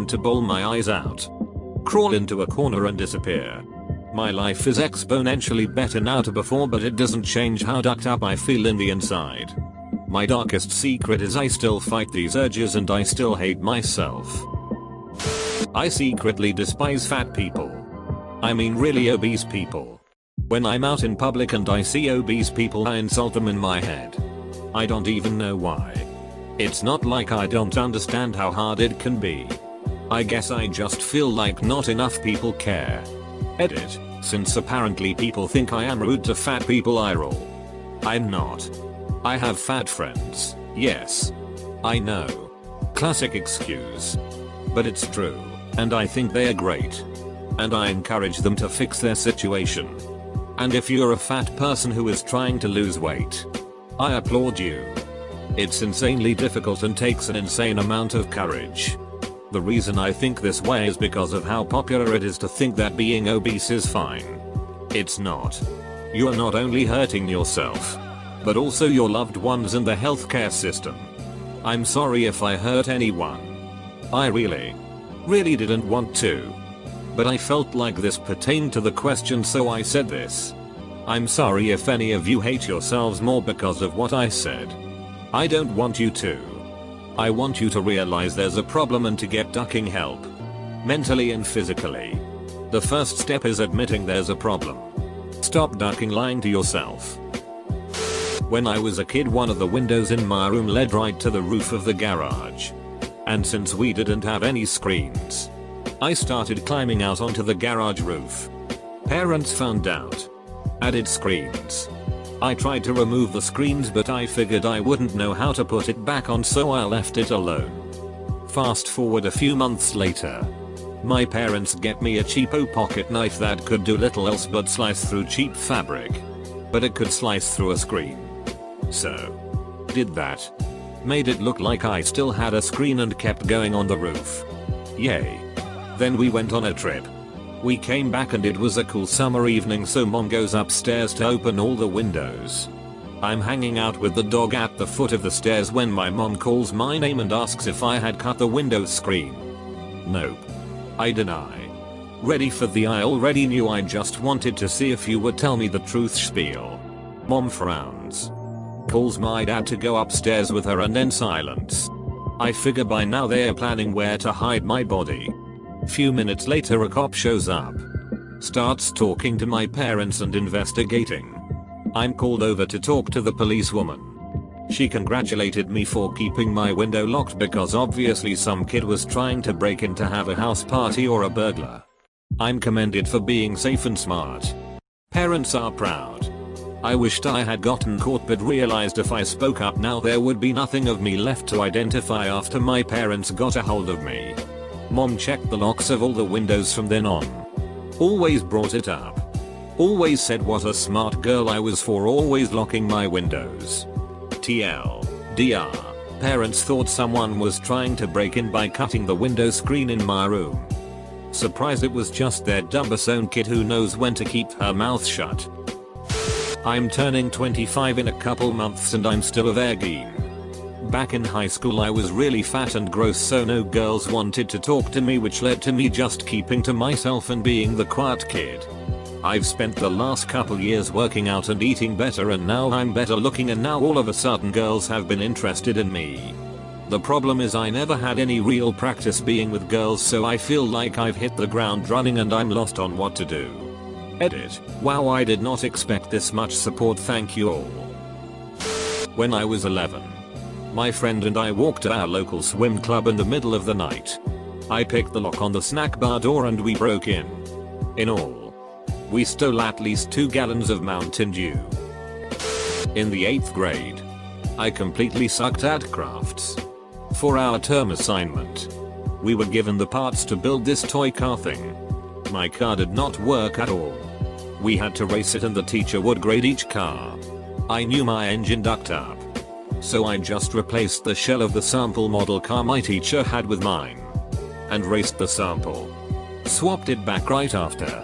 tend to bawl my eyes out, crawl into a corner and disappear. My life is exponentially better now to before, but it doesn't change how ducked up I feel in the inside. My darkest secret is I still fight these urges and I still hate myself. I secretly despise fat people. I mean really obese people. When I'm out in public and I see obese people, I insult them in my head. I don't even know why. It's not like I don't understand how hard it can be. I guess I just feel like not enough people care. Edit, since apparently people think I am rude to fat people, I roll. I'm not. I have fat friends, yes. I know. Classic excuse. But it's true, and I think they are great. And I encourage them to fix their situation. And if you're a fat person who is trying to lose weight, I applaud you. It's insanely difficult and takes an insane amount of courage. The reason I think this way is because of how popular it is to think that being obese is fine. It's not. You are not only hurting yourself, but also your loved ones and the healthcare system. I'm sorry if I hurt anyone. I really didn't want to. But I felt like this pertained to the question, so I said this. I'm sorry if any of you hate yourselves more because of what I said. I don't want you to. I want you to realize there's a problem and to get ducking help. Mentally and physically. The first step is admitting there's a problem. Stop ducking lying to yourself. When I was a kid, one of the windows in my room led right to the roof of the garage. And since we didn't have any screens, I started climbing out onto the garage roof. Parents found out. Added screens. I tried to remove the screens, but I figured I wouldn't know how to put it back on, so I left it alone. Fast forward a few months later. My parents get me a cheapo pocket knife that could do little else but slice through cheap fabric. But it could slice through a screen. So, did that. Made it look like I still had a screen and kept going on the roof. Yay. Then we went on a trip. We came back and it was a cool summer evening, so mom goes upstairs to open all the windows. I'm hanging out with the dog at the foot of the stairs when my mom calls my name and asks if I had cut the window screen. Nope. I deny. Ready for the I already knew, I just wanted to see if you would tell me the truth spiel. Mom frowns. Calls my dad to go upstairs with her and then silence. I figure by now they are planning where to hide my body. Few minutes later a cop shows up. Starts talking to my parents and investigating. I'm called over to talk to the policewoman. She congratulated me for keeping my window locked because obviously some kid was trying to break in to have a house party or a burglar. I'm commended for being safe and smart. Parents are proud. I wished I had gotten caught, but realized if I spoke up now there would be nothing of me left to identify after my parents got a hold of me. Mom checked the locks of all the windows from then on. Always brought it up. Always said what a smart girl I was for always locking my windows. TLDR. Parents thought someone was trying to break in by cutting the window screen in my room. Surprised it was just their dumbest own kid who knows when to keep her mouth shut. I'm turning 25 in a couple months and I'm still a virgin. Back in high school I was really fat and gross, so no girls wanted to talk to me, which led to me just keeping to myself and being the quiet kid. I've spent the last couple years working out and eating better, and now I'm better looking, and now all of a sudden girls have been interested in me. The problem is I never had any real practice being with girls, so I feel like I've hit the ground running and I'm lost on what to do. Edit. Wow, I did not expect this much support, thank you all. When I was 11. My friend and I walked to our local swim club in the middle of the night. I picked the lock on the snack bar door and we broke in. In all, we stole at least 2 gallons of Mountain Dew. In the 8th grade, I completely sucked at crafts. For our term assignment, we were given the parts to build this toy car thing. My car did not work at all. We had to race it and the teacher would grade each car. I knew my engine ducked up, so I just replaced the shell of the sample model car my teacher had with mine and raced the sample. Swapped it back right after.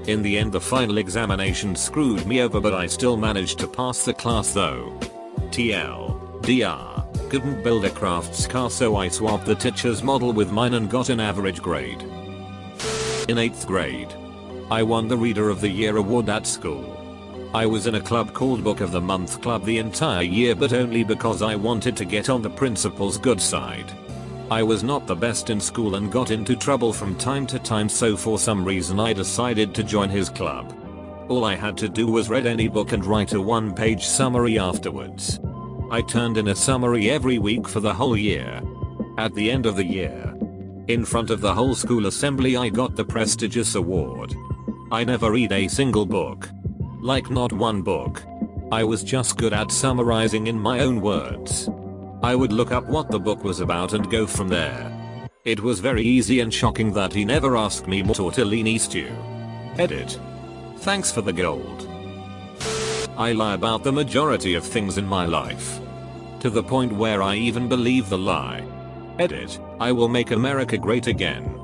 In the end the final examination screwed me over, but I still managed to pass the class though. TLDR. couldn't build a crafts car, so I swapped the teacher's model with mine and got an average grade. In 8th grade, I won the Reader of the Year award at school. I was in a club called Book of the Month Club the entire year, but only because I wanted to get on the principal's good side. I was not the best in school and got into trouble from time to time, so for some reason I decided to join his club. All I had to do was read any book and write a one-page summary afterwards. I turned in a summary every week for the whole year. At the end of the year, in front of the whole school assembly, I got the prestigious award. I never read a single book. Like not one book. I was just good at summarizing in my own words. I would look up what the book was about and go from there. It was very easy and shocking that he never asked me more tortellini stew. Edit. Thanks for the gold. I lie about the majority of things in my life. To the point where I even believe the lie. Edit. I will make America great again.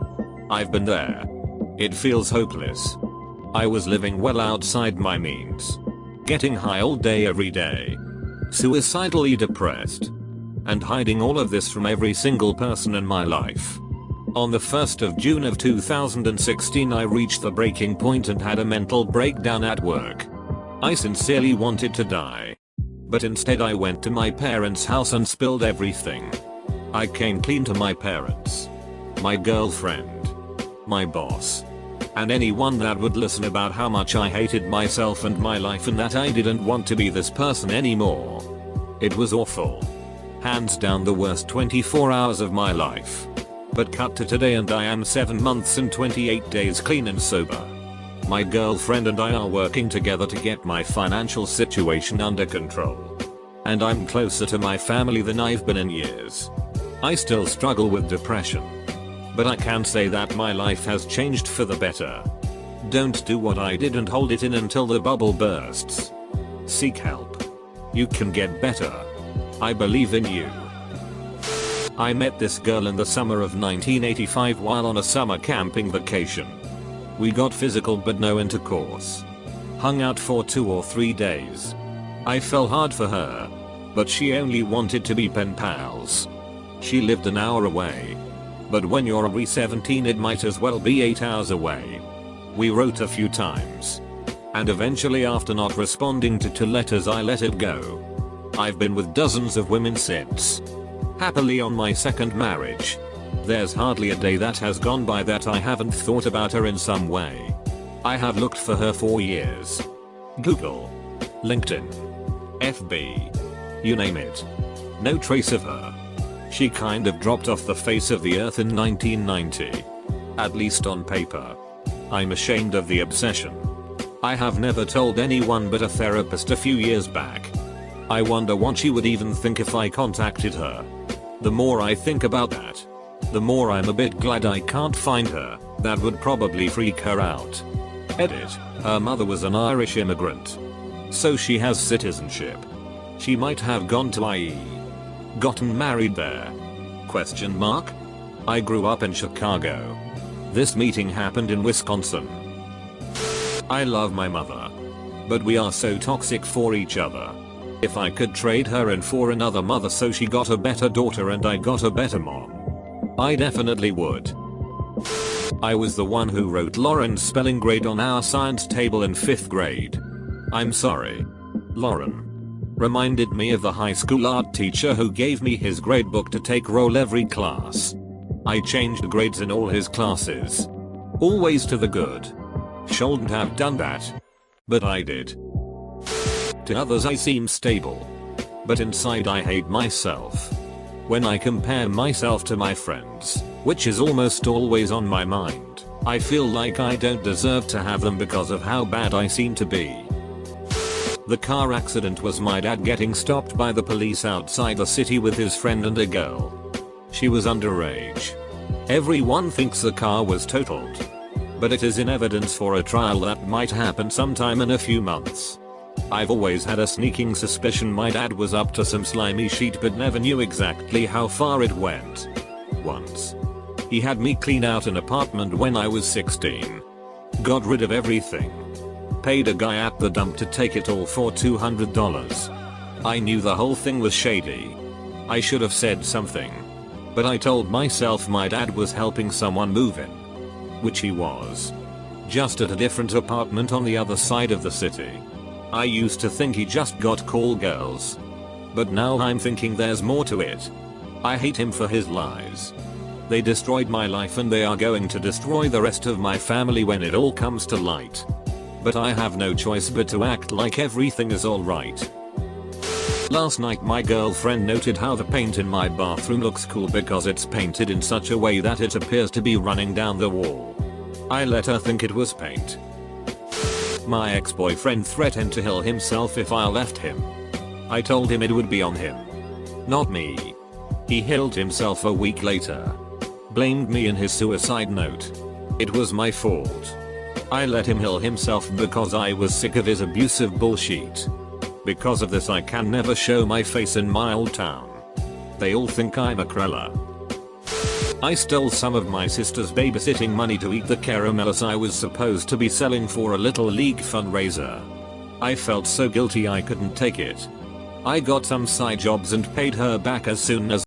I've been there. It feels hopeless. I was living well outside my means. Getting high all day every day. Suicidally depressed. And hiding all of this from every single person in my life. On the 1st of June of 2016, I reached the breaking point and had a mental breakdown at work. I sincerely wanted to die. But instead I went to my parents' house and spilled everything. I came clean to my parents, my girlfriend, my boss, and anyone that would listen about how much I hated myself and my life and that I didn't want to be this person anymore. It was awful. Hands down the worst 24 hours of my life. But cut to today and I am 7 months and 28 days clean and sober. My girlfriend and I are working together to get my financial situation under control. And I'm closer to my family than I've been in years. I still struggle with depression. But I can say that my life has changed for the better. Don't do what I did and hold it in until the bubble bursts. Seek help. You can get better. I believe in you. I met this girl in the summer of 1985 while on a summer camping vacation. We got physical but no intercourse. Hung out for 2 or 3 days. I fell hard for her. But she only wanted to be pen pals. She lived an hour away. But when you're a 17 it might as well be 8 hours away. We wrote a few times. And eventually, after not responding to 2 letters, I let it go. I've been with dozens of women since. Happily on my 2nd marriage. There's hardly a day that has gone by that I haven't thought about her in some way. I have looked for her for years. Google, LinkedIn, FB, you name it. No trace of her. She kind of dropped off the face of the earth in 1990. At least on paper. I'm ashamed of the obsession. I have never told anyone but a therapist a few years back. I wonder what she would even think if I contacted her. The more I think about that, the more I'm a bit glad I can't find her. That would probably freak her out. Edit. Her mother was an Irish immigrant. So she has citizenship. She might have gone to IE. Gotten married there? Question mark? I grew up in Chicago. This meeting happened in Wisconsin. I love my mother. But we are so toxic for each other. If I could trade her in for another mother so she got a better daughter and I got a better mom, I definitely would. I was the one who wrote Lauren's spelling grade on our science table in 5th grade. I'm sorry. Lauren. Reminded me of the high school art teacher who gave me his gradebook to take roll every class. I changed grades in all his classes. Always to the good. Shouldn't have done that. But I did. To others I seem stable. But inside I hate myself. When I compare myself to my friends, which is almost always on my mind, I feel like I don't deserve to have them because of how bad I seem to be. The car accident was my dad getting stopped by the police outside the city with his friend and a girl. She was underage. Everyone thinks the car was totaled. But it is in evidence for a trial that might happen sometime in a few months. I've always had a sneaking suspicion my dad was up to some slimy shit but never knew exactly how far it went. Once. He had me clean out an apartment when I was 16. Got rid of everything. Paid a guy at the dump to take it all for $200. I knew the whole thing was shady. I should have said something. But I told myself my dad was helping someone move in. Which he was. Just at a different apartment on the other side of the city. I used to think he just got call girls. But now I'm thinking there's more to it. I hate him for his lies. They destroyed my life and they are going to destroy the rest of my family when it all comes to light. But I have no choice but to act like everything is alright. Last night my girlfriend noted how the paint in my bathroom looks cool because it's painted in such a way that it appears to be running down the wall. I let her think it was paint. My ex-boyfriend threatened to kill himself if I left him. I told him it would be on him. Not me. He killed himself a week later. Blamed me in his suicide note. It was my fault. I let him kill himself because I was sick of his abusive bullshit. Because of this I can never show my face in my old town. They all think I'm a cruller. I stole some of my sister's babysitting money to eat the caramellas I was supposed to be selling for a Little League fundraiser. I felt so guilty I couldn't take it. I got some side jobs and paid her back as soon as